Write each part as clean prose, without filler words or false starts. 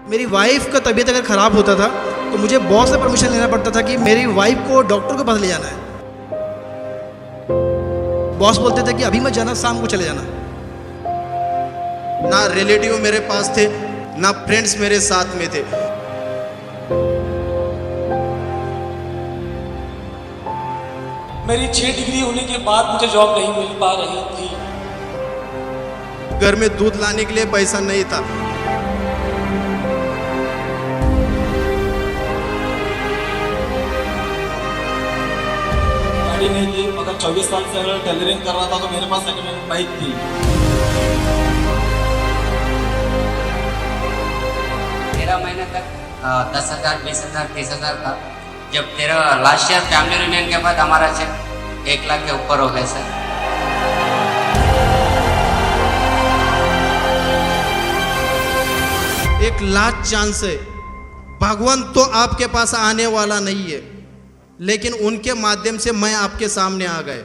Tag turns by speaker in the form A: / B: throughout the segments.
A: मेरी वाइफ का तबीयत अगर ख़राब होता था तो मुझे बॉस से परमिशन लेना पड़ता था कि मेरी वाइफ को डॉक्टर के पास ले जाना है। बॉस बोलते थे कि अभी मत जाना, शाम को चले जाना।
B: ना रिलेटिव मेरे पास थे, ना फ्रेंड्स मेरे साथ में थे।
C: मेरी 6 डिग्री होने के बाद मुझे जॉब नहीं मिल पा रही थी।
B: घर में दूध लाने के लिए पैसा नहीं था।
C: गाड़ी नहीं थी, मगर 24 साल से अगर टेलरिंग कर रहा था तो मेरे पास सेकंड हैंड बाइक थी।
D: तेरह महीने तक 10,000, 20,000, 30,000 था। जब लास्ट ईयर फैमिली यूनियन के बाद हमारा चेक 1 लाख के ऊपर हो गया सर।
B: एक लास्ट चांस है। भगवान तो आपके पास आने वाला नहीं है, लेकिन उनके माध्यम से मैं आपके सामने आ गए।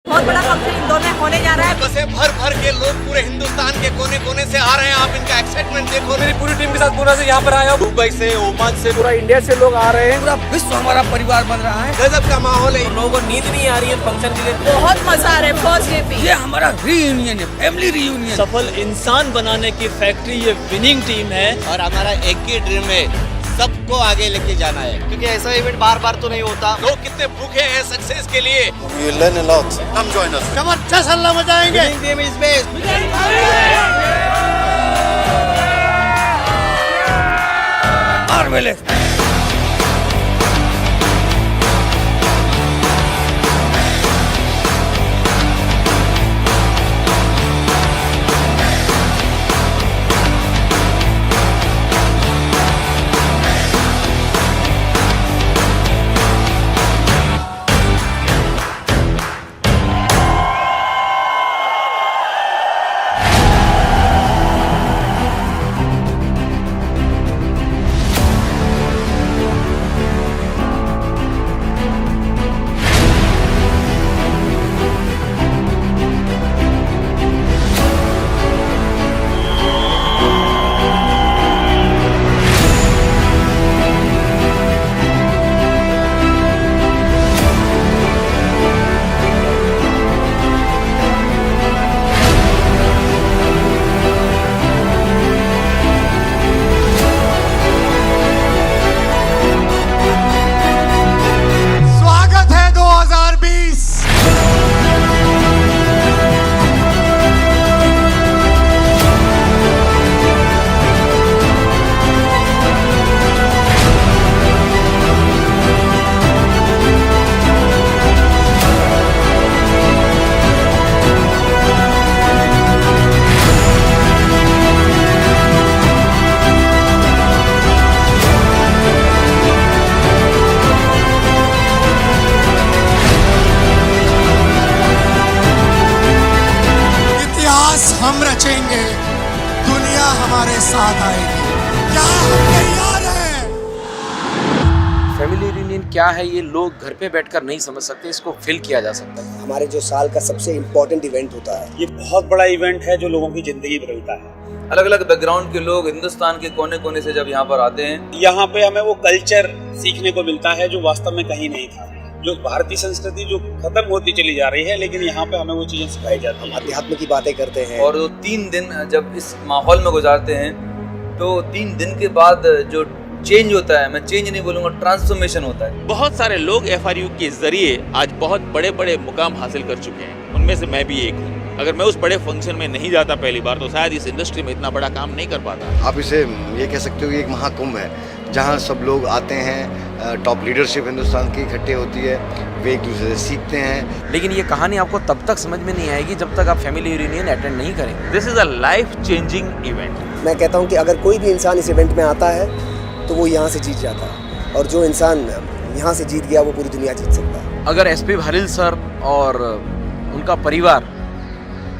E: बहुत बड़ा फंक्शन इंदौर में होने जा रहा है।
B: बसें भर भर के लोग पूरे हिंदुस्तान के कोने कोने से आ रहे हैं। आप इनका एक्साइटमेंट देखो।
C: मेरी पूरी टीम के साथ पूरा से यहाँ पर आया हूँ।
B: दुबई से, ओमान से,
C: पूरा इंडिया से लोग आ रहे हैं।
F: पूरा विश्व हमारा परिवार बन रहा है।
B: गजब का माहौल है।
C: लोगों को नींद नहीं आ रही है फंक्शन के लिए।
E: बहुत मजा आ रहा है फर्स्ट डे पे।
F: ये हमारा रीयूनियन है, फैमिली रीयूनियन।
G: सफल इंसान बनाने की फैक्ट्री ये विनिंग टीम है
H: और हमारा एक ही ड्रीम है, सबको आगे लेके जाना है, क्योंकि ऐसा इवेंट बार बार तो नहीं होता।
B: लोग कितने भूखे हैं सक्सेस के लिए।
H: You learn a lot. Come join us. जबरदस्त हल्ला मचाएंगे। Winning team is best.
F: Marvelous.
B: हम रचेंगे, दुनिया हमारे साथ आएगी। क्या हम तैयार हैं?
I: फैमिली रीयूनियन क्या है ये लोग घर पे बैठकर नहीं समझ सकते, इसको फील किया जा सकता है।
J: हमारे जो साल का सबसे इम्पोर्टेंट इवेंट होता है,
K: ये बहुत बड़ा इवेंट है जो लोगों की जिंदगी बदलता है।
L: अलग अलग बैकग्राउंड के लोग हिंदुस्तान के कोने कोने से जब यहाँ पर आते हैं,
K: यहाँ पे हमें वो कल्चर सीखने को मिलता है जो वास्तव में कहीं नहीं था। जो भारतीय संस्कृति जो खत्म होती चली जा रही है, लेकिन यहाँ पे हमें वो चीजें सिखाई जाती हैं।
J: अध्यात्म की बातें करते हैं।
L: और 3 दिन जब इस माहौल में गुजारते हैं तो 3 दिन के बाद जो चेंज होता है, मैं चेंज नहीं बोलूंगा, ट्रांसफॉर्मेशन होता है।
M: बहुत सारे लोग FRU के जरिए आज बहुत बड़े बड़े मुकाम हासिल कर चुके हैं, उनमें से मैं भी एक हूँ।
H: अगर मैं उस बड़े फंक्शन में नहीं जाता पहली बार तो शायद इस इंडस्ट्री में इतना बड़ा काम नहीं कर पाता।
J: आप इसे ये कह सकते हो कि एक महाकुंभ है जहाँ सब लोग आते हैं, टॉप लीडरशिप हिंदुस्तान की इकट्ठे होती है, वे एक दूसरे से सीखते हैं।
I: लेकिन ये कहानी आपको तब तक समझ में नहीं आएगी जब तक आप फैमिली रियूनियन अटेंड नहीं करेंगे।
H: This is a life changing event.
J: मैं कहता हूँ कि अगर कोई भी इंसान इस इवेंट में आता है तो वो यहाँ से जीत जाता है, और जो इंसान यहाँ से जीत गया वो पूरी दुनिया जीत सकता है।
I: अगर एसपी भारिल सर और उनका परिवार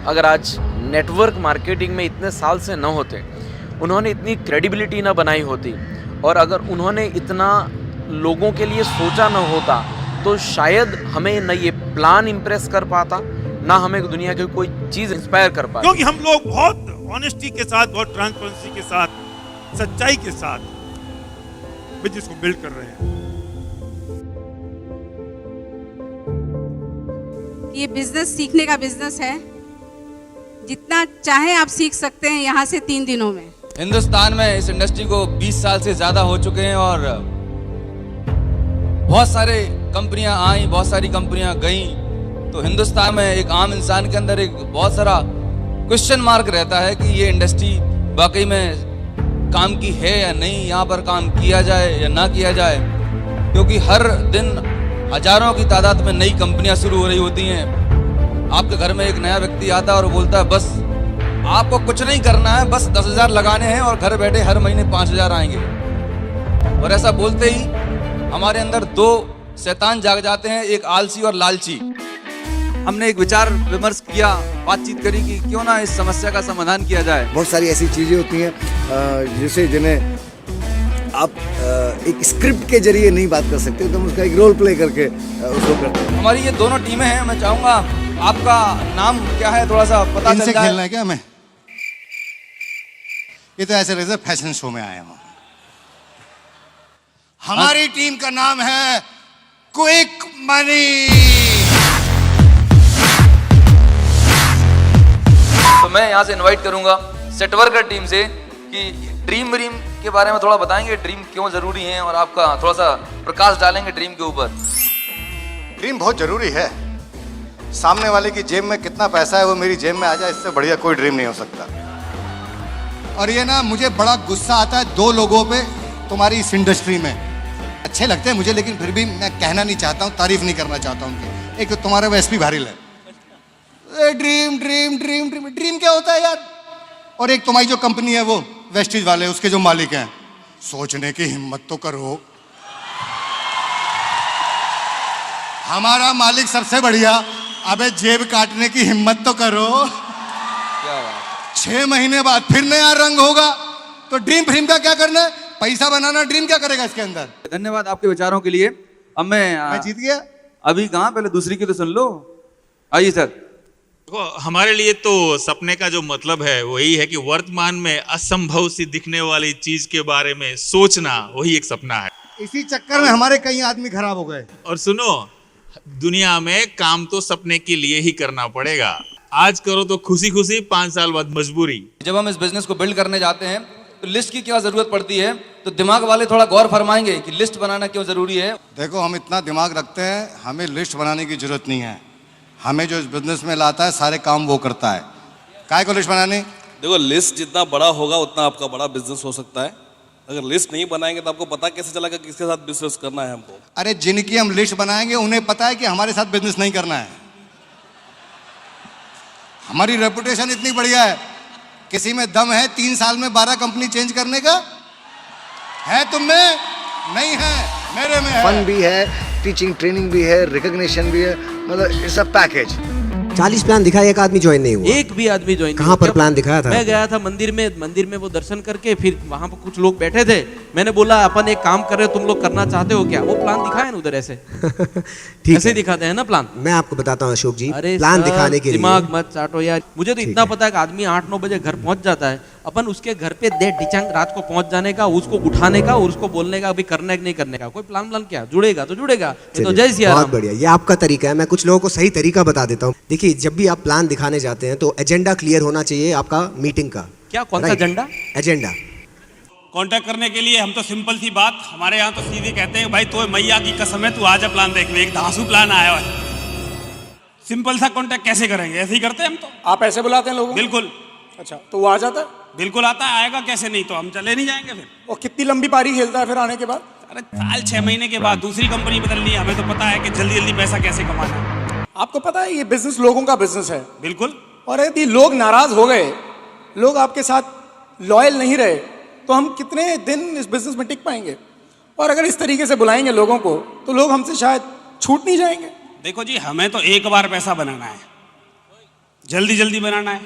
I: अगर आज नेटवर्क मार्केटिंग में इतने साल से न होते, उन्होंने इतनी क्रेडिबिलिटी ना बनाई होती, और अगर उन्होंने इतना लोगों के लिए सोचा न होता, तो शायद हमें न ये प्लान इम्प्रेस कर पाता, ना हमें दुनिया की कोई चीज़ इंस्पायर कर पाता।
K: क्योंकि हम लोग बहुत ऑनेस्टी के साथ, बहुत ट्रांसपेरेंसी के साथ, सच्चाई के साथ बिजनेस को बिल्ड कर रहे हैं।
E: ये बिजनेस सीखने का बिजनेस है, जितना चाहे आप सीख सकते हैं यहाँ से 3 दिनों में।
L: हिंदुस्तान में इस इंडस्ट्री को 20 साल से ज़्यादा हो चुके हैं, और बहुत सारे कंपनियां आई, बहुत सारी कंपनियां गई, तो हिंदुस्तान में एक आम इंसान के अंदर एक बहुत सारा क्वेश्चन मार्क रहता है कि ये इंडस्ट्री वाकई में काम की है या नहीं, यहाँ पर काम किया जाए या ना किया जाए, क्योंकि हर दिन हजारों की तादाद में नई कंपनियां शुरू हो रही होती हैं। आपके घर में एक नया व्यक्ति आता है और बोलता है बस आपको कुछ नहीं करना है, बस 10,000 लगाने हैं और घर बैठे हर महीने 5,000 आएंगे। और ऐसा बोलते ही हमारे अंदर 2 शैतान जाग जाते हैं, एक आलसी और लालची। हमने एक विचार विमर्श किया, बातचीत करी कि क्यों ना इस समस्या का समाधान किया जाए।
J: बहुत सारी ऐसी चीज़ें होती हैं जिन्हें आप एक स्क्रिप्ट के जरिए नहीं बात कर सकते, तो हम उसका एक रोल प्ले करके उसको करते हैं।
L: हमारी ये दोनों टीमें हैं, मैं चाहूँगा आपका नाम क्या है थोड़ा सा पता चल जाए।
K: खेलना है क्या हमें? ये तो ऐसे लगे फैशन शो में आए हम। हमारी टीम का नाम है क्विक मनी।
L: तो मैं यहाँ से इनवाइट करूंगा सेटवर्कर टीम से कि ड्रीम के बारे में थोड़ा बताएंगे, ड्रीम क्यों जरूरी है, और आपका थोड़ा सा प्रकाश डालेंगे ड्रीम के ऊपर।
K: ड्रीम बहुत जरूरी है। सामने वाले की जेब में कितना पैसा है वो मेरी जेब में आ जाए, इससे बढ़िया कोई ड्रीम नहीं हो सकता। और ये ना मुझे बड़ा गुस्सा आता है 2 लोगों पे तुम्हारी इस इंडस्ट्री में। अच्छे लगते हैं मुझे, लेकिन फिर भी मैं कहना नहीं चाहता हूँ, तारीफ नहीं करना चाहता हूँ। एक तो तुम्हारे वो एसपी भारिल है, dream dream dream dream dream क्या होता है यार। और एक तुम्हारी जो कंपनी है वो वेस्टीज वाले, उसके जो मालिक हैं, सोचने की हिम्मत तो करो। हमारा मालिक सबसे बढ़िया, अबे जेब काटने की हिम्मत तो करो।
L: क्या बात।
K: 6 महीने बाद फिर नया रंग होगा, तो ड्रीम फ्रीम का क्या करना है, पैसा बनाना। ड्रीम क्या करेगा इसके अंदर।
L: धन्यवाद आपके विचारों के लिए। अब मैं
K: जीत गया।
L: अभी कहाँ, पहले दूसरी की तो सुन लो। आइए सर।
H: हमारे लिए तो सपने का जो मतलब है वही है कि वर्तमान में असंभव सी दिखने वाली चीज के बारे में सोचना, वही एक सपना है।
K: इसी चक्कर में हमारे कई आदमी खराब हो गए।
H: और सुनो, दुनिया में काम तो सपने के लिए ही करना पड़ेगा। आज करो तो खुशी खुशी, 5 साल बाद मजबूरी।
L: जब हम इस बिजनेस को बिल्ड करने जाते हैं तो लिस्ट की क्या जरूरत पड़ती है, तो दिमाग वाले थोड़ा गौर फरमाएंगे कि लिस्ट बनाना क्यों जरूरी है।
K: देखो, हम इतना दिमाग रखते हैं, हमें लिस्ट बनाने की जरूरत नहीं है। हमें जो इस बिजनेस में लाता है सारे काम वो करता है। काय को लिस्ट बनानी?
G: देखो, लिस्ट जितना बड़ा होगा उतना आपका बड़ा बिजनेस हो सकता है। अगर लिस्ट नहीं बनाएंगे तो आपको पता कैसे चलेगा किसके साथ बिजनेस करना है हमको।
K: अरे जिनकी हम लिस्ट बनाएंगे उन्हें पता है कि हमारे साथ बिजनेस नहीं करना है। हमारी रेपुटेशन इतनी बढ़िया है, किसी में दम है 3 साल में 12 कंपनी चेंज करने का? है तुम में? नहीं है, मेरे में है।
J: फन भी है, टीचिंग ट्रेनिंग भी है, रिकॉग्निशन भी है, मतलब इट्स अ पैकेज। 40 प्लान दिखाया, एक आदमी ज्वाइन नहीं हुआ।
I: एक भी आदमी ज्वाइन
J: कहाँ पर प्लान दिखाया था?
I: मैं गया था मंदिर में वो दर्शन करके, फिर वहाँ पर कुछ लोग बैठे थे, मैंने बोला अपन एक काम कर रहे हो, तुम लोग करना चाहते हो क्या? वो प्लान दिखाया ना उधर ऐसे।
J: ठीक
I: ऐसे दिखाते हैं ना प्लान।
J: मैं आपको बताता हूँ अशोक जी,
I: अरे
J: प्लान दिखाने के लिए
I: दिमाग मत चाटो यार। मुझे तो इतना पता है कि आदमी 8-9 बजे घर पहुंच जाता है, अपन उसके घर पे देर डिचंग रात को पहुंच जाने का, उसको उठाने का और उसको बोलने का अभी करना है कि नहीं करने का। कोई प्लान क्या, जुड़ेगा तो जुड़ेगा, तो जय सिया राम।
J: बहुत बढ़िया, ये आपका तरीका है। मैं कुछ लोगों को सही तरीका बता देता हूँ। देखिए, जब भी आप प्लान दिखाने जाते हैं तो एजेंडा क्लियर होना चाहिए आपका मीटिंग का।
I: क्या, कौन सा एजेंडा?
J: एजेंडा
G: कांटेक्ट करने के लिए हम तो सिंपल सी बात, हमारे यहाँ तो सीधे कहते हैं भाई तो मैया की कसम है तू आजा प्लान देखने, एक धांसू प्लान आया है।
C: सिंपल सा कांटेक्ट कैसे करेंगे, ऐसे ही करते हैं हम तो।
F: आप ऐसे बुलाते हैं लोगों को?
C: बिल्कुल।
F: अच्छा, तो वो आ जाता है?
C: बिल्कुल आता है, आएगा कैसे नहीं, तो हम चले नहीं जाएंगे फिर।
F: और कितनी लंबी पारी खेलता है फिर आने के बाद?
C: अरे साल 6 महीने के बाद दूसरी कंपनी बदलनी है, हमें तो पता है कि जल्दी जल्दी पैसा कैसे कमाना है।
F: आपको पता है ये बिजनेस लोगों का बिजनेस है।
C: बिल्कुल।
F: और यदि लोग नाराज हो गए, लोग आपके साथ लॉयल नहीं रहे, तो हम कितने दिन इस बिजनेस में टिक पाएंगे? और अगर इस तरीके से बुलाएंगे लोगों को, तो लोग हमसे शायद छूट नहीं जाएंगे।
C: देखो जी, हमें तो एक बार पैसा बनाना है, जल्दी जल्दी बनाना है,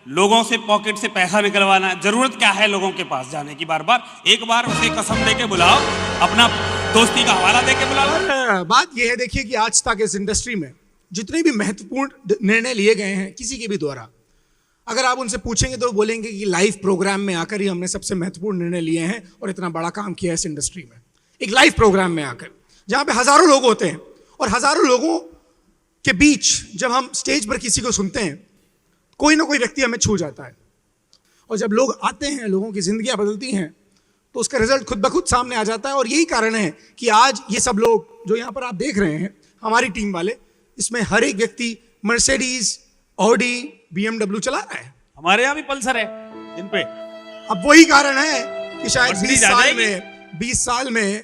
C: लोगों से पॉकेट से पैसा निकलवाना है। जरूरत क्या है लोगों के पास जाने की बार बार? एक बार उसे कसम दे के बुलाओ, अपना दोस्ती का हवाला दे के बुलाओ।
M: बात यह है, देखिए कि आज तक इस इंडस्ट्री में जितने भी महत्वपूर्ण निर्णय लिए गए हैं किसी के भी द्वारा, अगर आप उनसे पूछेंगे तो वो बोलेंगे कि लाइव प्रोग्राम में आकर ही हमने सबसे महत्वपूर्ण निर्णय लिए हैं और इतना बड़ा काम किया है इस इंडस्ट्री में। एक लाइव प्रोग्राम में आकर, जहाँ पे हजारों लोग होते हैं और हजारों लोगों के बीच जब हम स्टेज पर किसी को सुनते हैं, कोई ना कोई व्यक्ति हमें छू जाता है। और जब लोग आते हैं, लोगों की जिंदगियां बदलती हैं, तो उसका रिजल्ट खुद ब खुद सामने आ जाता है। और यही कारण है कि आज ये सब लोग जो यहाँ पर आप देख रहे हैं, हमारी टीम वाले, इसमें हर एक व्यक्ति मर्सिडीज, ऑडी, BMW चला रहा है।
C: हमारे यहाँ भी पल्सर है इन पे।
M: अब वही कारण है कि शायद
C: मर्सिडीज
M: 20 साल में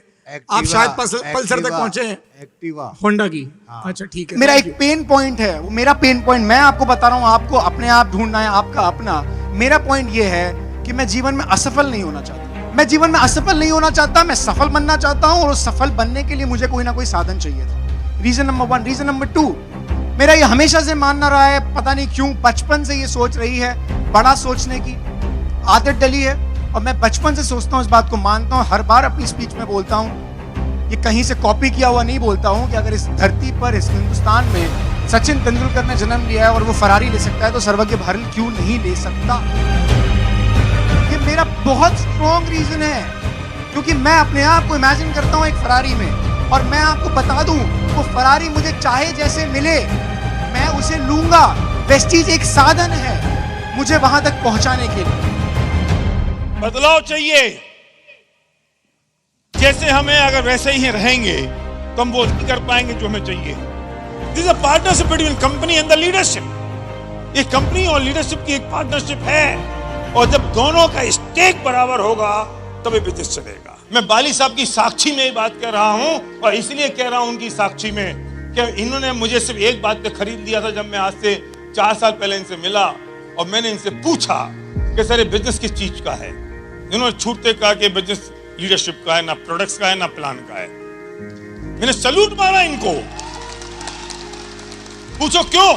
M: आप शायद पल्सर तक पहुंचे हैं।
J: एक्टिवा
M: होंडा की। अच्छा, ठीक है।
N: मेरा एक पेन पॉइंट है, वो मेरा पेन पॉइंट मैं आपको बता रहा हूँ, आपको अपने आप ढूंढना है, आपका अपना। मेरा पॉइंट ये है कि मैं जीवन में असफल नहीं होना चाहता। मैं जीवन में असफल नहीं होना चाहता, मैं सफल बनना चाहता हूँ। और उस सफल बनने के लिए मुझे कोई ना कोई साधन चाहिए था। Reason number 1। रीजन नंबर 2, मेरा ये हमेशा से मानना रहा है, पता नहीं क्यों बचपन से ये सोच रही है, बड़ा सोचने की आदत डली है। और मैं बचपन से सोचता हूँ, इस बात को मानता हूँ, हर बार अपनी स्पीच में बोलता हूँ, ये कहीं से कॉपी किया हुआ नहीं बोलता हूँ, कि अगर इस धरती पर, इस हिंदुस्तान में सचिन तेंदुलकर ने जन्म लिया है और वो फरारी ले सकता है, तो सर्वज्ञ भारत क्यों नहीं ले सकता? ये मेरा बहुत स्ट्रॉन्ग रीजन है, क्योंकि मैं अपने आप को इमेजिन करता हूँ एक फरारी में। और मैं आपको बता दूं, वो फरारी मुझे चाहे जैसे मिले, मैं उसे लूंगा। वेस्टीज एक साधन है मुझे वहां तक पहुंचाने के लिए।
O: बदलाव चाहिए। जैसे हमें अगर वैसे ही रहेंगे तो हम वो नहीं कर पाएंगे जो हमें चाहिए। This is a partnership between company and the leadership. ये कंपनी और लीडरशिप की एक पार्टनरशिप है, और जब दोनों का स्टेक बराबर होगा तभी बिजनेस चलेगा। मैं बाली साहब की साक्षी में ये बात कह रहा हूं, और इसलिए कह रहा हूं उनकी साक्षी में कि इन्होंने मुझे सिर्फ एक बात पे खरीद लिया था। जब मैं आज से 4 साल पहले इनसे मिला और मैंने इनसे पूछा कि सर ये बिजनेस किस चीज का है, इन्होंने छूटते कहा कि बिजनेस लीडरशिप का है, ना प्रोडक्ट्स का है, ना प्लान का है। मैंने सैल्यूट मारा इनको। पूछो क्यों?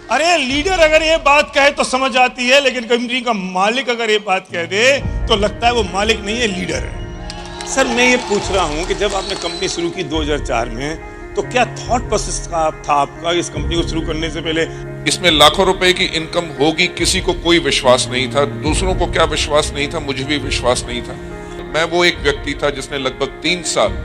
O: अरे लीडर अगर ये बात कहे तो समझ आती है, लेकिन कंपनी का मालिक अगर ये बात कह दे तो लगता है वो मालिक नहीं है, लीडर है। सर मैं ये पूछ रहा हूं कि जब आपने कंपनी शुरू की 2004 में, तो क्या थॉट प्रोसेस था आपका इस कंपनी को शुरू करने से पहले?
P: इसमें लाखों रुपए की इनकम होगी, किसी को कोई विश्वास नहीं था। दूसरों को क्या विश्वास नहीं था, मुझे भी विश्वास नहीं था। मैं वो एक व्यक्ति था जिसने लगभग 3 साल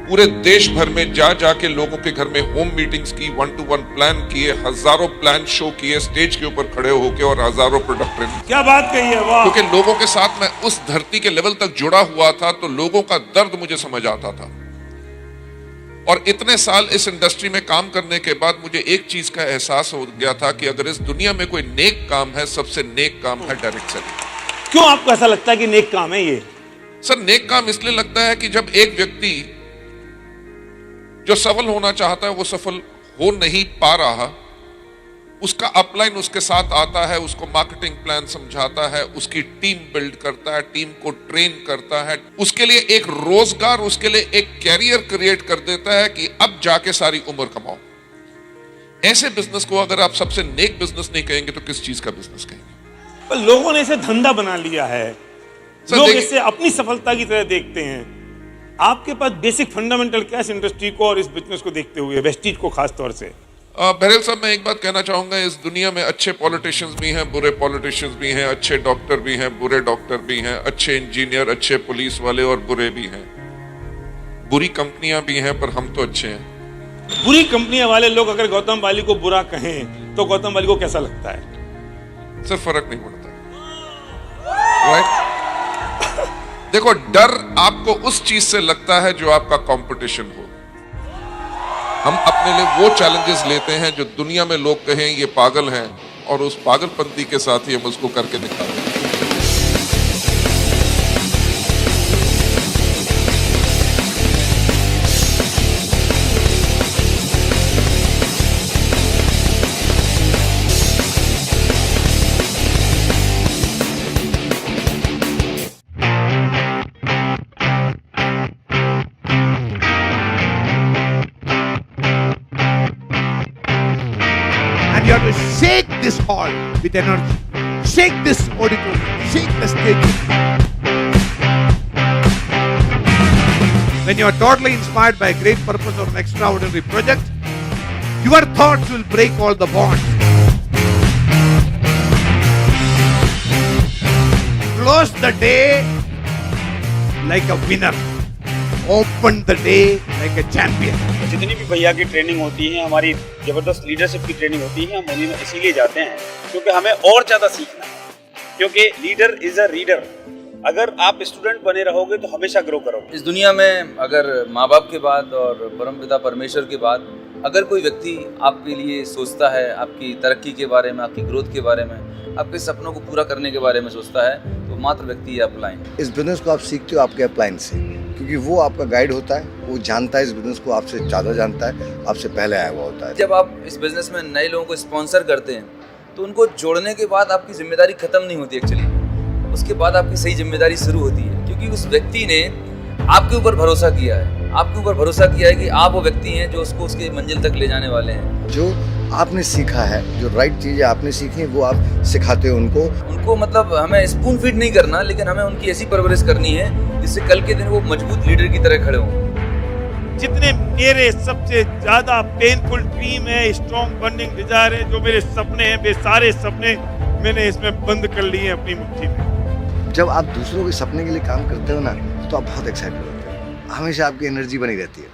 P: पूरे देश भर में जा जाके लोगों के घर में होम मीटिंग्स की, 1-to-1 प्लान किए, हजारों प्लान शो किए, स्टेज के ऊपर खड़े होके, और हजारों प्रोडक्ट ट्रेनिंग।
O: क्या बात कही है, वाह!
P: क्योंकि लोगों के साथ मैं उस धरती के लेवल तक जुड़ा हुआ था, तो लोगों का दर्द मुझे समझ आता था। और इतने साल इस इंडस्ट्री में काम करने के बाद मुझे एक चीज का एहसास हो गया था कि अगर इस दुनिया में कोई नेक काम है, सबसे नेक काम है डायरेक्ट सेलिंग।
O: क्यों आपको ऐसा लगता है कि नेक काम है ये?
P: सर नेक काम इसलिए लगता है कि जब एक व्यक्ति जो सफल होना चाहता है वो सफल हो नहीं पा रहा, उसका अपलाइन उसके साथ आता है, उसको मार्केटिंग प्लान समझाता है, उसकी टीम बिल्ड करता है, टीम को ट्रेन करता है, उसके लिए एक रोजगार, उसके लिए एक कैरियर क्रिएट कर देता है कि अब जाके सारी उम्र कमाओ। ऐसे बिजनेस को अगर आप सबसे नेक बिजनेस नहीं कहेंगे तो किस चीज का बिजनेस कहेंगे?
O: पर लोगों ने इसे धंधा बना लिया है, लोग इसे अपनी सफलता की तरह देखते हैं। आपके पास बेसिक फंडामेंटल क्या इस इंडस्ट्री को और इस बिजनेस को देखते हुए, वेस्टीज को खास तौर से?
P: बहरहाल साहब मैं एक बात कहना चाहूंगा, इस दुनिया में अच्छे पॉलिटिशियंस भी हैं, बुरे पॉलिटिशियंस भी हैं, अच्छे डॉक्टर भी हैं, बुरे डॉक्टर भी हैं, अच्छे इंजीनियर, अच्छे पुलिस वाले और बुरे भी हैं, बुरी कंपनियां भी हैं, पर हम तो अच्छे हैं।
O: बुरी कंपनियां वाले लोग अगर गौतम बाली को बुरा कहें तो गौतम बाली को कैसा लगता है?
P: सर फर्क नहीं पड़ता, राइट? देखो, डर आपको उस चीज से लगता है जो आपका कंपटीशन हो। हम अपने लिए वो चैलेंजेस लेते हैं जो दुनिया में लोग कहें ये पागल हैं, और उस पागलपंती के साथ ही हम उसको करके दिखाते हैं।
Q: And you have to shake this hall with energy. Shake this auditorium. Shake the stage. When you are totally inspired by a great purpose or an extraordinary project, your thoughts will break all the bonds. Close the day like a winner. Open the day like a champion.
C: जितनी भी भैया की training होती है, हमारी जबरदस्त leadership की training होती है, हम उन्हीं में इसीलिए जाते हैं क्योंकि हमें और ज़्यादा सीखना है, क्योंकि लीडर इज अ रीडर। अगर आप स्टूडेंट बने रहोगे तो हमेशा ग्रो करोगे।
L: इस दुनिया में अगर माँ बाप के बाद और परमपिता परमेश्वर के बाद अगर कोई व्यक्ति आपके लिए सोचता है, आपकी तरक्की के बारे में, आपकी ग्रोथ के बारे में, आपके सपनों को पूरा करने के बारे में सोचता है, तो मात्र व्यक्ति अपलाइन।
J: इस बिजनेस को आप सीखते हो आपके अपलाइन से, क्योंकि वो आपका गाइड होता है, वो जानता है इस बिजनेस को, आपसे ज़्यादा जानता है, आपसे पहले आया हुआ होता है।
L: जब आप इस बिजनेस में नए लोगों को स्पॉन्सर करते हैं तो उनको जोड़ने के बाद आपकी जिम्मेदारी खत्म नहीं होती एक्चुअली, उसके बाद आपकी सही जिम्मेदारी शुरू होती है, क्योंकि उस व्यक्ति ने आपके ऊपर भरोसा किया है, आपके ऊपर भरोसा किया है कि आप वो व्यक्ति हैं जो उसको उसके मंजिल तक ले जाने वाले हैं।
J: जो आपने सीखा है, जो राइट चीज़ें आपने सीखी हैं, वो आप सिखाते हो उनको
L: मतलब हमें स्पून फीड नहीं करना, लेकिन हमें उनकी ऐसी परवरिश करनी है जिससे कल के दिन वो मजबूत लीडर की तरह खड़े हों।
O: जितने मेरे सबसे ज्यादा पेनफुल ड्रीम है, स्ट्रॉन्ग बर्निंग डिजायर है, जो मेरे सपने हैं, वे सारे सपने मैंने इसमें बंद कर लिए हैं अपनी मुट्ठी में।
J: जब आप दूसरों के सपने के लिए काम करते हो ना, तो आप बहुत एक्साइटेड होते हो, हमेशा आपकी एनर्जी बनी रहती है।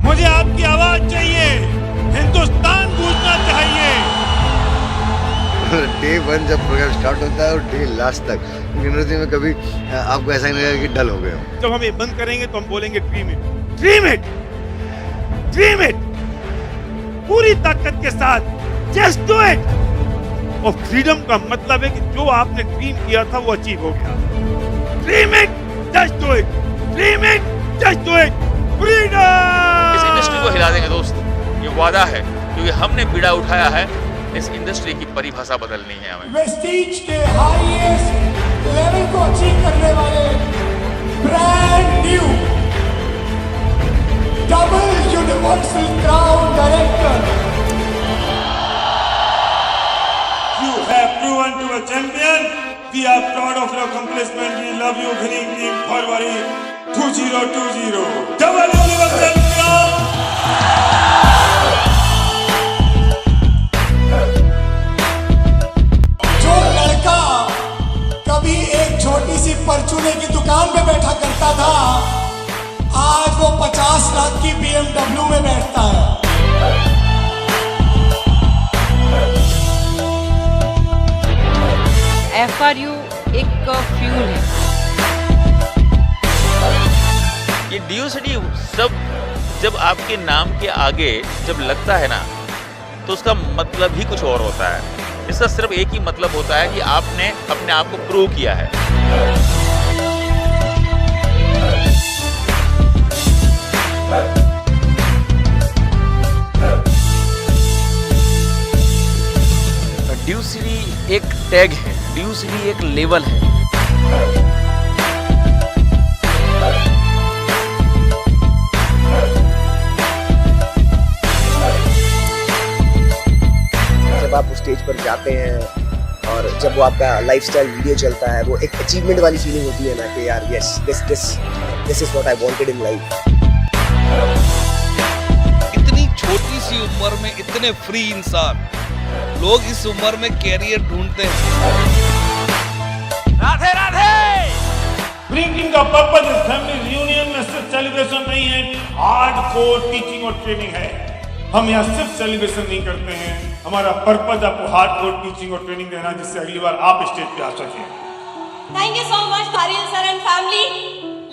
O: मुझे आपकी आवाज चाहिए, हिंदुस्तान गूंजना चाहिए।
J: डे 1 जब प्रोग्राम स्टार्ट होता है और डे लास्ट तक एनर्जी में कभी आपको ऐसा नहीं लगेगा कि डल हो गए हो।
O: जब हम ये बंद करेंगे तो हम बोलेंगे dream it, dream it, dream it, पूरी ताकत के साथ, जस्ट डू इट। और फ्रीडम का मतलब है कि जो आपने ड्रीम किया था वो अचीव हो गया। Dream it, just do it, dream it, just do it, freedom.
H: इस इंडस्ट्री को हिला देंगे दोस्त, ये वादा है, क्योंकि हमने बीड़ा उठाया है। इस इंडस्ट्री की परिभाषा बदलनी है हमें।
R: वेस्टीज के हाईएस्ट लेवल को अचीव करने वाले brand new double universal crown director.
O: You have proven to a champion. We are proud of your accomplishment. We love you, winning team February 2020. Double universal crown.
R: कभी एक छोटी सी परचूने की दुकान पे बैठा करता था, आज वो 50 लाख की BMW में बैठता है।
S: FRU एक फ्यूल है।
H: ये DUCD सब जब आपके नाम के आगे जब लगता है ना, तो उसका मतलब ही कुछ और होता है। इसका सिर्फ एक ही मतलब होता है कि आपने अपने आप को प्रूव किया है। DUCD एक टैग है, DUCD एक लेवल है।
T: जब आप उस स्टेज पर जाते हैं और जब वो आपका लाइफस्टाइल वीडियो चलता है, वो एक अचीवमेंट वाली फीलिंग होती है ना कि यार yes this is what I wanted in life.
U: इतनी छोटी सी उम्र में इतने फ्री इंसान, लोग इस उम्र में कैरियर ढूंढते हैं।
O: राधे राधे। ब्रिंगिंग का पर्पस इस फैमिली रियूनियन में सिर्फ सेलिब्रेशन नहीं है, हार्डकोर टीचिंग और ट्रेनिंग है। हम यहाँ सिर्फ सेलिब्रेशन नहीं करते हैं, हमारा पर्पस आपको हार्डकोर टीचिंग और ट्रेनिंग देना, जिससे अगली बार आप स्टेज पे आ सकें।
V: Thank you so much Faril sir and family,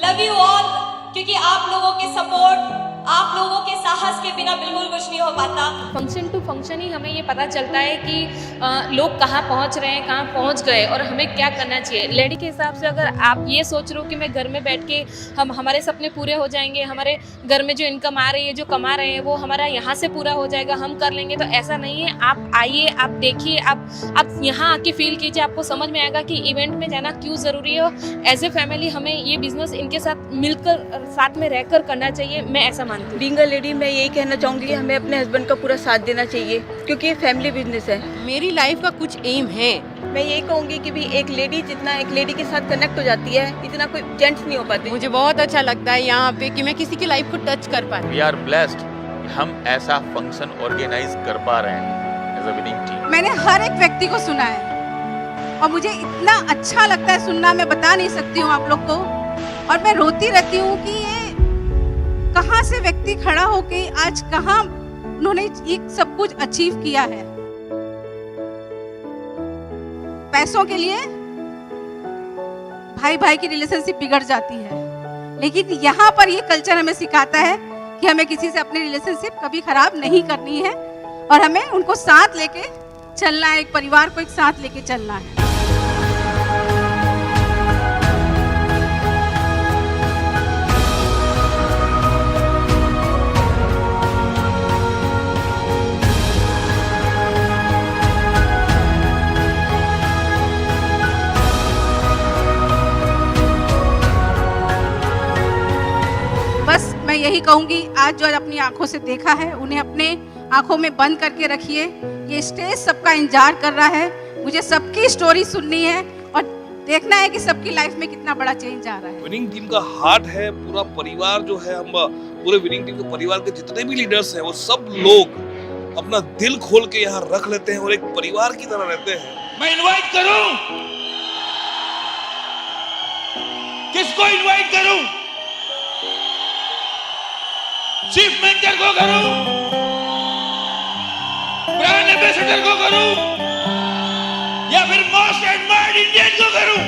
V: love you all, क्योंकि आप लोगों के सपोर्ट
A: आप लोगों के साहस के बिना बिल्कुल कुछ नहीं हो पाता।
S: फंक्शन टू फंक्शन ही हमें ये पता चलता है कि लोग कहाँ पहुँच रहे हैं, कहाँ पहुँच गए और हमें क्या करना चाहिए। लेडी के हिसाब से अगर आप ये सोच रहे हो कि मैं घर में बैठ के हमारे सपने पूरे हो जाएंगे, हमारे घर में जो इनकम आ रही है, जो कमा रहे हैं वो हमारा यहाँ से पूरा हो जाएगा, हम कर लेंगे, तो ऐसा नहीं है। आप आइए, आप देखिए, आप यहाँ आके फील कीजिए, आपको समझ में आएगा कि इवेंट में जाना क्यों ज़रूरी है। एज ए फैमिली हमें ये बिजनेस इनके साथ मिलकर साथ में रहकर करना चाहिए, मैं ऐसा मानती हूँ।
V: बीइंग अ लेडी मैं यही कहना चाहूँगी कि हमें अपने हस्बैंड का पूरा साथ देना चाहिए, क्योंकि ये फैमिली बिजनेस है।
S: मेरी लाइफ का कुछ एम है।
V: मैं यही कहूँगी कि भी एक लेडी जितना एक लेडी के साथ कनेक्ट हो जाती है, इतना कोई जेंट्स नहीं हो पाते।
S: मुझे बहुत अच्छा लगता है यहाँ पे कि मैं किसी की लाइफ को टच कर पा रही हूँ।
H: वी आर ब्लेस्ड, हम ऐसा फंक्शन ऑर्गेनाइज कर पा रहे हैं एज अ विनिंग टीम।
E: मैंने हर एक व्यक्ति को सुना है और मुझे इतना अच्छा लगता है सुनना, मैं बता नहीं सकती हूँ आप लोग को। और मैं रोती रहती हूँ कि ये कहाँ से व्यक्ति खड़ा होके आज कहाँ उन्होंने ये सब कुछ अचीव किया है। पैसों के लिए भाई भाई की रिलेशनशिप बिगड़ जाती है, लेकिन यहाँ पर ये कल्चर हमें सिखाता है कि हमें किसी से अपनी रिलेशनशिप कभी खराब नहीं करनी है और हमें उनको साथ लेके चलना है, एक परिवार को एक साथ लेके चलना है। बस मैं यही कहूंगी, आज जो अपनी आंखों से देखा है उन्हें अपने आंखों में बंद करके रखिए। ये स्टेज सबका इंतजार कर रहा है, मुझे सबकी स्टोरी सुननी है और देखना है कि सबकी लाइफ में कितना बड़ा चेंज आ रहा है।
U: विनिंग टीम का हार्ट है पूरा परिवार जो है, हम पूरे विनिंग टीम के परिवार के जितने भी लीडर्स हैं वो सब लोग अपना दिल खोल के यहाँ रख लेते हैं और एक परिवार की तरह रहते हैं।
O: मैं इनवाइट करूं, किसको इनवाइट करूं? चीफ मेंटर को करूं, ब्रांड एम्बेसडर को करूं, या फिर मोस्ट एडमायर्ड इंडियन को करूं?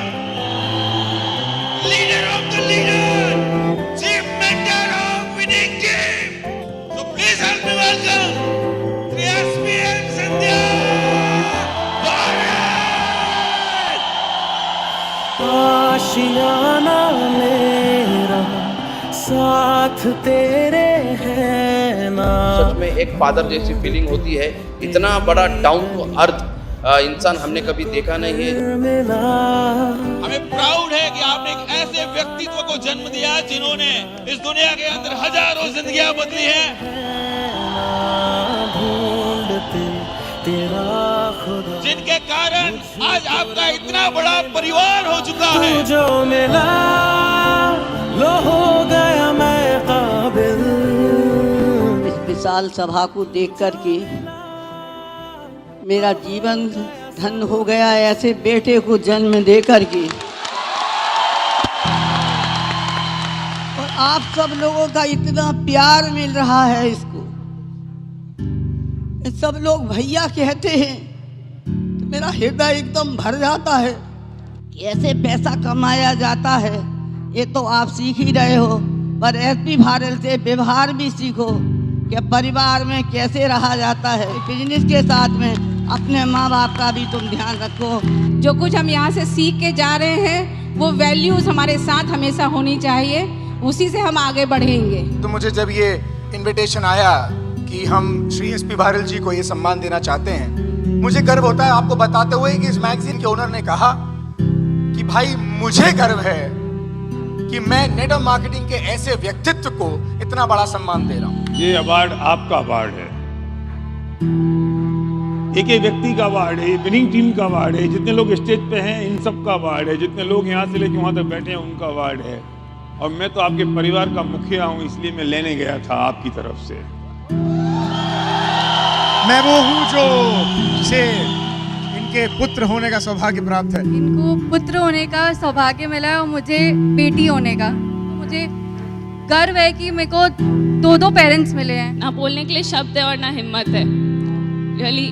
O: Leader of the leader, chief mentor of winning team. So please help me welcome Shri M Sandhya.
W: आशियाना मेरा साथ तेरे है ना।
I: सच में एक फादर जैसी फीलिंग होती है। इतना बड़ा डाउन टू अर्थ इंसान हमने कभी देखा नहीं है।
O: हमें प्राउड है कि आपने एक ऐसे व्यक्तित्व को जन्म दिया जिन्होंने इस दुनिया के अंदर हजारों जिंदगियां बदली हैं, जिनके कारण आज आपका इतना बड़ा परिवार हो चुका है।
W: जो मिला लो हो गया मैं काबिल।
X: इस विशाल सभा को देख कर के मेरा जीवन धन हो गया, ऐसे बेटे को जन्म दे कर के। और आप सब लोगों का इतना प्यार मिल रहा है इसको, सब लोग भैया कहते हैं तो मेरा हृदय एकदम भर जाता है। कैसे पैसा कमाया जाता है ये तो आप सीख ही रहे हो, पर एसपी भारत से व्यवहार भी सीखो कि परिवार में कैसे रहा जाता है। बिजनेस के साथ में अपने माँ बाप का भी तुम ध्यान रखो।
E: जो कुछ हम यहाँ से सीख के जा रहे हैं वो वैल्यूज हमारे साथ हमेशा होनी चाहिए, उसी से हम आगे बढ़ेंगे।
N: तो मुझे जब ये इनविटेशन आया कि हम श्री एसपी भारत जी को ये सम्मान देना चाहते हैं, मुझे गर्व होता है आपको बताते हुए कि इस मैगजीन के ओनर ने कहा कि भाई मुझे गर्व है कि मैं नेटवर्क मार्केटिंग के ऐसे व्यक्तित्व को इतना बड़ा सम्मान दे रहा हूँ।
O: ये अवार्ड आपका अवार्ड है, एक एक व्यक्ति का अवार्ड है, विनिंग टीम का अवार्ड है, जितने लोग स्टेज पे हैं इन सब का अवार्ड है, जितने लोग यहाँ से लेके वहाँ तक बैठे हैं उनका अवार्ड है। और मैं तो आपके परिवार का मुखिया हूँ, इसलिए मैं लेने गया था आपकी तरफ से।
N: मैं वो हूँ जो जिसे इनके पुत्र होने का सौभाग्य प्राप्त है।
Y: इनको पुत्र होने का सौभाग्य मिला और मुझे बेटी होने का। मुझे गर्व है कि मेरे को दो पेरेंट्स मिले हैं।
S: ना बोलने के लिए शब्द है और ना हिम्मत है। Really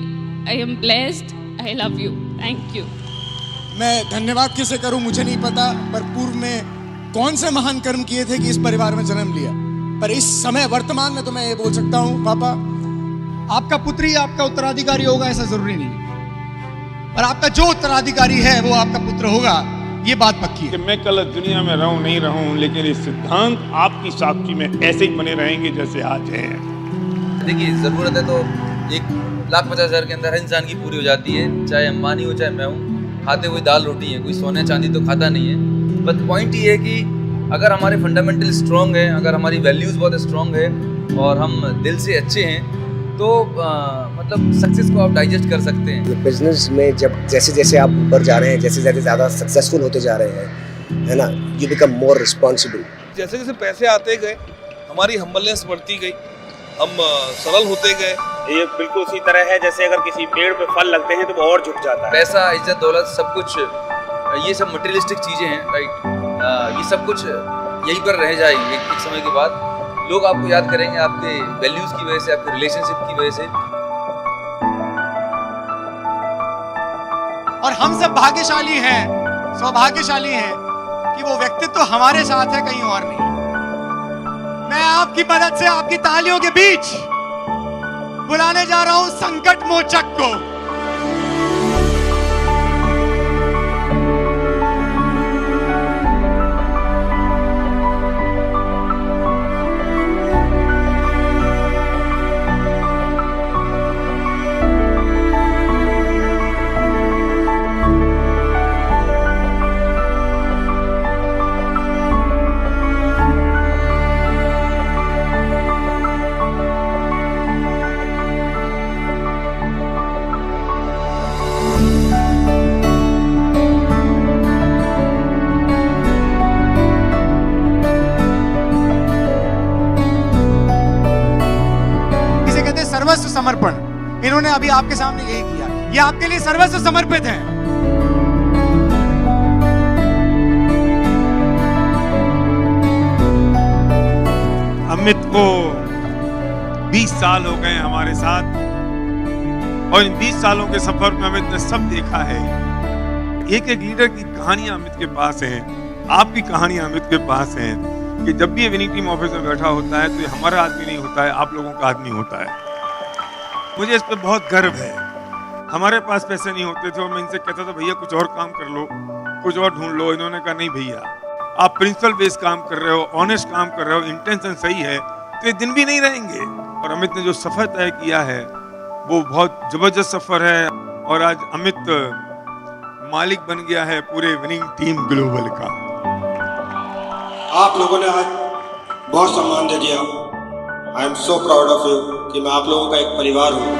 S: I am blessed, I love you, thank you.
N: मैं धन्यवाद किसे करूं मुझे नहीं पता, पर पूर्व में कौन से महान कर्म किए थे कि इस परिवार में जन्म लिया,
M: पर इस समय वर्तमान में तो मैं ये बोल सकता हूं पापा, आपका पुत्र ही आपका उत्तराधिकारी होगा ऐसा जरूरी नहीं, और आपका जो उत्तराधिकारी है वो आपका पुत्र होगा, ये बात पक्की है।
O: कि मैं कल दुनिया में रहूं नहीं रहूं, लेकिन ये सिद्धांत आपकी साक्षी में ऐसे ही बने रहेंगे जैसे आज है।
L: देखिए, ज़रूरत है तो 1,50,000 के अंदर हर इंसान की पूरी हो जाती है, चाहे अंबानी हो चाहे मैं हूँ। खाते हुए दाल रोटी है, कोई सोने चांदी तो खाता नहीं है। बट पॉइंट ये है कि अगर हमारे फंडामेंटल स्ट्रॉन्ग है, अगर हमारी वैल्यूज़ बहुत स्ट्रॉन्ग है और हम दिल से अच्छे हैं, तो मतलब सक्सेस को आप डाइजेस्ट कर सकते हैं।
T: बिजनेस में जब जैसे जैसे आप ऊपर जा रहे हैं, जैसे जैसे ज़्यादा सक्सेसफुल होते जा रहे हैं, है ना, यू बिकम मोर रिस्पॉन्सिबल।
U: जैसे जैसे पैसे आते गए, हमारी हम्बलनेस बढ़ती गई, हम सरल होते गए।
C: ये बिल्कुल उसी तरह है जैसे अगर किसी पेड़ पे फल लगते हैं तो वो और झुक जाता है।
L: पैसा, इज्जत, दौलत, सब कुछ ये सब मटेरियलिस्टिक चीज़ें हैं, राइट। ये सब कुछ यहीं पर रह जाएंगे एक समय के बाद। लोग आपको याद करेंगे आपके वैल्यूज़ की वजह से, आपके रिलेशनशिप की वजह से।
N: और हम सब भाग्यशाली हैं, सौभाग्यशाली हैं कि वो व्यक्तित्व हमारे साथ है, कहीं और नहीं। मैं आपकी मदद से आपकी तालियों के बीच बुलाने जा रहा हूं संकट मोचक को। सर्वस्व समर्पण, इन्होंने अभी आपके सामने यही किया, ये आपके लिए सर्वस्व समर्पित हैं।
O: अमित को 20 साल हो गए हमारे साथ, और इन 20 सालों के सफर में अमित ने सब देखा है। एक एक लीडर की कहानियां अमित के पास है, आपकी कहानियां अमित के पास हैं, कि जब भी ये विनिंग टीम ऑफिस में बैठा होता है तो ये हमारा आदमी नहीं होता है, आप लोगों का आदमी होता है। मुझे इस पर बहुत गर्व है। हमारे पास पैसे नहीं होते थे और मैं इनसे कहता था भैया कुछ और काम कर लो, कुछ और ढूंढ लो। इन्होंने कहा नहीं भैया, आप प्रिंसिपल बेस्ड काम कर रहे हो, ऑनेस्ट काम कर रहे हो, इंटेंशन सही है तो ये दिन भी नहीं रहेंगे। और अमित ने जो सफर तय किया है वो बहुत जबरदस्त सफर है, और आज अमित मालिक बन गया है पूरे विनिंग टीम ग्लोबल का।
R: आप लोगों ने आज बहुत सम्मान दे दिया। I am so proud of you कि मैं आप लोगों का एक परिवार हूँ।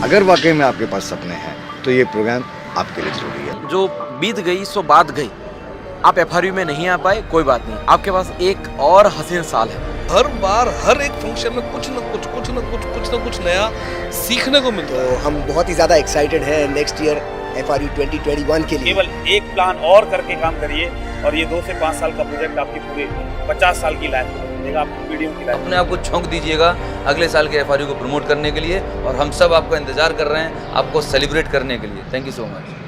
J: अगर वाकई में आपके पास सपने हैं तो ये प्रोग्राम आपके लिए जरूरी है।
I: जो बीत गई सो बात गई। आप एफआरयू में नहीं आ पाए, कोई बात नहीं, आपके पास एक और हसीन साल है।
U: हर बार हर एक फंक्शन में कुछ न कुछ नया सीखने को मिलता है।
T: तो हम बहुत ही ज़्यादा एक्साइटेड हैं नेक्स्ट ईयर FRU 2021 के लिए।
C: केवल एक प्लान और करके काम करिए और ये 2 से 5 साल का प्रोजेक्ट आपकी पूरी 50 साल की लाइफ में देगा, आपकी पीढ़ियों की लाइफ।
L: अपने आप को झोंक दीजिएगा अगले साल के FRU को प्रमोट करने के लिए, और हम सब आपका इंतजार कर रहे हैं आपको सेलिब्रेट करने के लिए। Thank you so much.